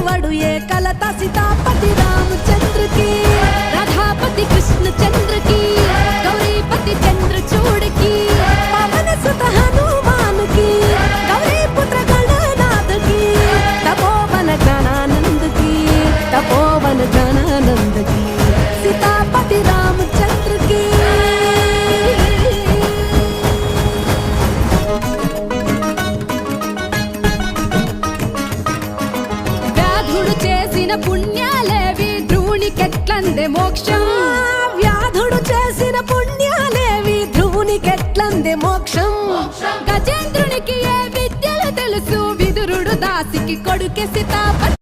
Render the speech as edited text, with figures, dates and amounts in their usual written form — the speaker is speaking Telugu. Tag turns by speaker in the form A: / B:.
A: వడు ఏ కలత సీతాపతి రామచంద్ర की राधापति कृष्ण चंद्र की गौरीपति चंद्र चूड़ की पवन सुत हनुमान की गौरी पुत्र गणनाथ की तपोवन गणानंद की तपोवन गणानंद की सीतापति रामचंद्र की व्याधुडु చేసిన పుణ్యాలేవి ధ్రువునికెట్లందే మోక్షం వ్యాధుడు చేసిన పుణ్యాలేవి ధ్రువునికెట్లందే మోక్షం గజేంద్రునికి ఏ విద్యలు తెలుసు విదురుడు దాసికి కొడుకే సీతాపతి